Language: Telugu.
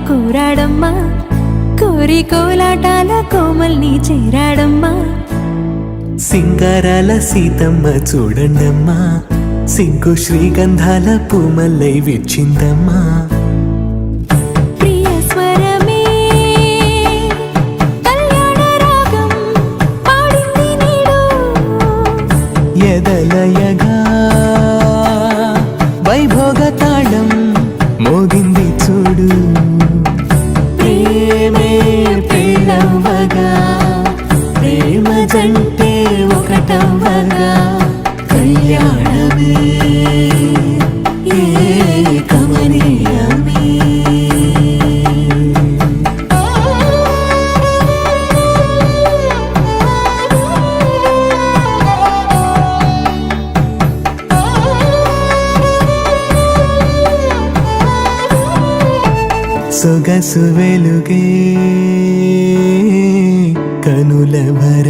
కూరాడమ్మా కోరి కోలాటాల కోమల్ని చేరాడమ్మా సింగారాల సీతమ్మ చూడండమ్మా సింగు శ్రీగంధాల పూమల్లై విచ్చిందమ్మా ప్రియ స్వరమే కళ్యాణ రాగం పాడింది నీడు ఎదలయగా వైభోగ తాళం మోగింది చూడు ప్రేమే పెళ్ళవ్వగా ప్రేమ జంటే ఒకటవ్వగా కళ్యాణమే కమనీయమే సొగసు వెలుగే కనుల భర